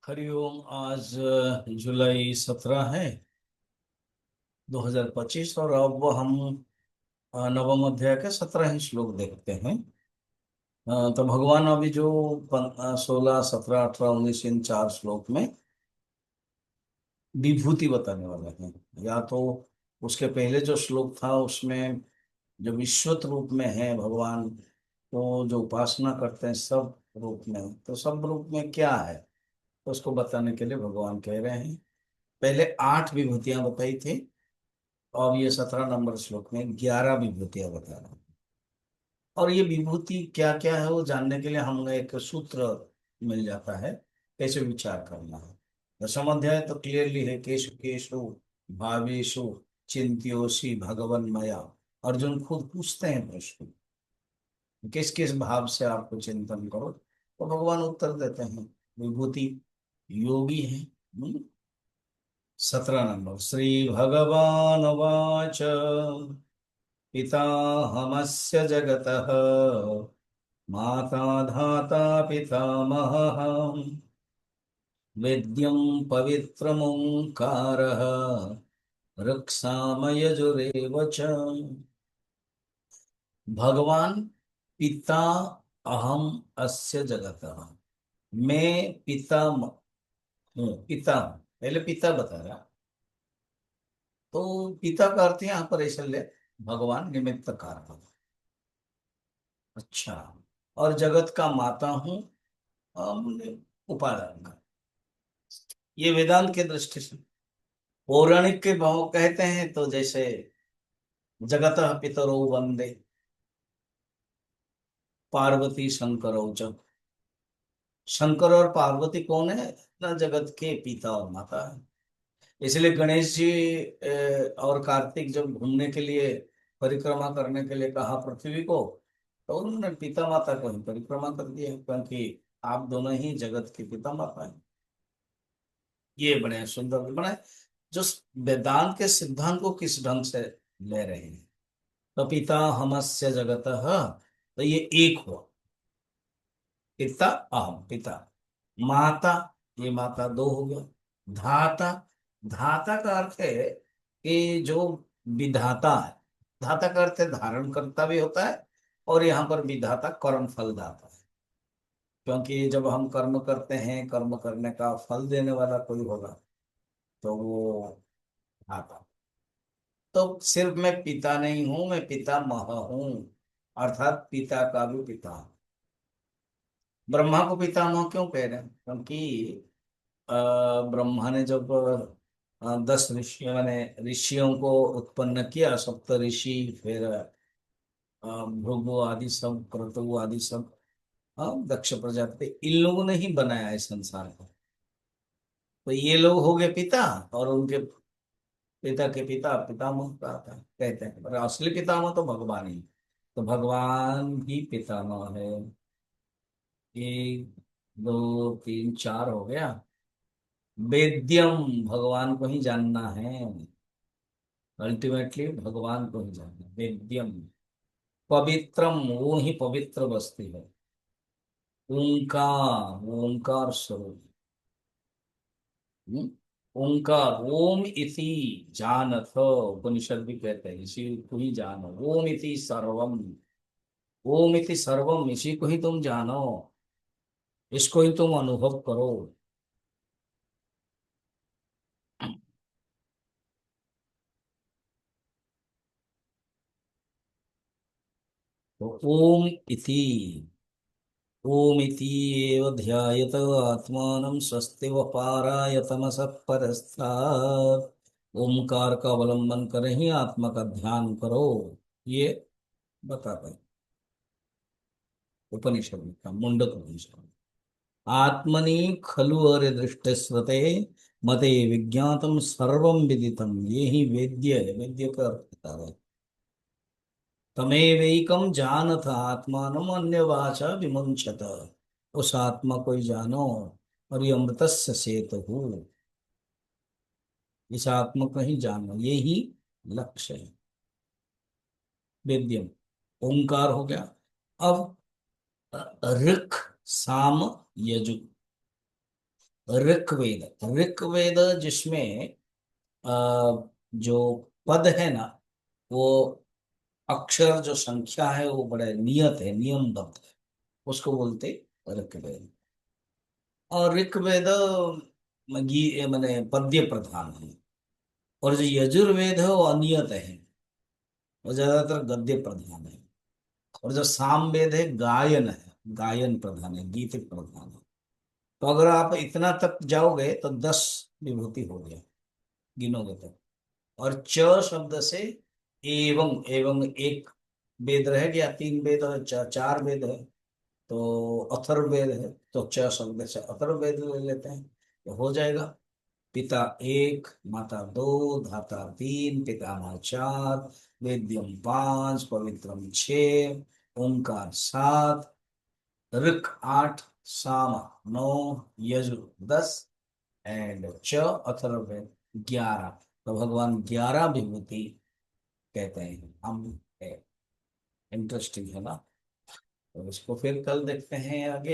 हरिओम। आज जुलाई 17 है 2025। और अब हम नवम अध्याय के 17 श्लोक देखते हैं। तो भगवान अभी जो 16, 17, 18, 19 इन 4 श्लोक में विभूति बताने वाले हैं। या तो उसके पहले जो श्लोक था उसमें जो विश्वत रूप में है भगवान, तो जो उपासना करते हैं सब रूप में, तो सब रूप में क्या है तो उसको बताने के लिए भगवान कह रहे हैं। पहले 8 विभूतियां बताई थी, और ये 17 नंबर श्लोक में 11 विभूतियां बता रहे हैं। और ये विभूति क्या क्या है वो जानने के लिए हमें एक सूत्र मिल जाता है कैसे विचार करना है। दशम अध्याय तो क्लियरली है, केशु केशु भावेशु चिंत्योषि भगवन मया। अर्जुन खुद पूछते हैं प्रश्न, किस किस भाव से आपको चिंतन करो, तो भगवान उत्तर देते हैं विभूति योगी है। 17 नंबर श्री भगवान वाच पिताहमस्य जगतः माता धाता पितामहः वेद्यं पवित्रमोङ्कारः ऋक्सामयजुरेव च। भगवान पिता अहम अस्य जगतः, मैं पिता हूँ। पिता हूँ, पहले पिता बताया, तो पिता का अर्थ यहाँ पर ऐसे ले, भगवान निमित्त कारक। अच्छा। और जगत का माता हूँ, उपादान का। ये वेदांत के दृष्टि से। पौराणिक के भाव कहते हैं तो जैसे जगतः पितरौ वंदे पार्वती शंकरौ च। शंकर और पार्वती कौन है ना, जगत के पिता और माता है। इसलिए गणेश जी और कार्तिक जब घूमने के लिए, परिक्रमा करने के लिए कहा पृथ्वी को, तो उन्होंने पिता माता को ही परिक्रमा कर दिया, क्योंकि आप दोनों ही जगत के पिता माता हैं। ये बड़े सुंदर बना, जो वेदांत के सिद्धांत को किस ढंग से ले रहे हैं। तो पिता हमस्य जगतः, तो ये एक हुआ, पिता अहम पिता। माता, ये माता दो हो गया। धाता, धाता का अर्थ है कि जो विधाता है। धाता का अर्थ है धारण करता भी होता है, और यहाँ पर विधाता कर्म फल दाता है। क्योंकि जब हम कर्म करते हैं, कर्म करने का फल देने वाला कोई होगा, तो वो धाता। तो सिर्फ मैं पिता नहीं हूं, मैं पितामह हूं, अर्थात पिता का भी पिता हूं। ब्रह्मा को पितामह क्यों कह रहे हैं? क्योंकि अ, ब्रह्मा ने जब 10 ऋषि मैंने ऋषियों को उत्पन्न किया, सप्त ऋषि, फिर भृगु आदि सब, क्रतु आदि सब, दक्ष प्रजापति, इन लोगों ने ही बनाया है संसार को। तो ये लोग हो गए पिता, और उनके पिता के पिता पितामह कहते हैं, पर असली पितामह तो भगवान ही। तो भगवान ही पितामह है। 1, 2, 3, 4 हो गया। वेद्यम, भगवान को ही जानना है। अल्टीमेटली भगवान को ही जानना, वेद्यम। पवित्रम, वो ही पवित्र वस्तु है। ओंकार, वो ओंकार स्वरूप। हम्म? ओंकार, ओम इति जानथ, उपनिषद भी कहते हैं इसी को ही जानो। ओम इति सर्वम, ओम इति सर्वम, इसी को ही तुम जानो, इसको ही तुम अनुभव करो। तो ओम इति, ओम इति एव ध्यायत आत्मानं स्वस्तिवपाराय तमसः परस्तात्। ओमकार का अवलंबन कर ही आत्मा का ध्यान करो, ये बताता है उपनिषद का, मुंडक उपनिषद। आत्मनि खलु अरे दृष्टि स्मृते मते विज्ञातम सर्वम विदितम, ये ही वेद्य है। वेद्य का अर्थ बता रहा है। तमेवैकम जानथ आत्मानम अन्य वाचा विमुंचत, उस आत्मा को ही जानो, और ये अमृतस्य सेतु, इस आत्मा को ही जानो, ये ही लक्ष्य है। वेद्यम, ओंकार हो गया। अब ऋक साम यजु, ऋग्वेद। ऋग्वेद जिसमें जो पद है ना, वो अक्षर जो संख्या है वो बड़े नियत है, नियमबद्ध है, उसको बोलते ऋग्वेद। और ऋग्वेद मैंने पद्य प्रधान है। और जो यजुर्वेद है वो अनियत है, वो ज्यादातर गद्य प्रधान है। और जो सामवेद है गायन है, गायन प्रधान है, गीत प्रधान है। तो अगर आप इतना तक जाओगे तो 10 विभूति हो गया, गिनोगे तो। और च शब्द से एवं, एवं एक वेद रह गया, 3 वेद और 4 वेद है, तो अथर्ववेद है, तो च शब्द से अथर्ववेद ले लेते हैं, तो हो जाएगा। पिता 1, माता 2, धाता 3, पितामह 4, वेद्यम 5, पवित्रम 6, ओंकार 7, ऋक 8, साम 9, यजुर 10 एंड च अथर्ववेद 11। तो भगवान 11 विभूति कहते हैं हम। इंटरेस्टिंग है ना। तो इसको फिर कल देखते हैं आगे।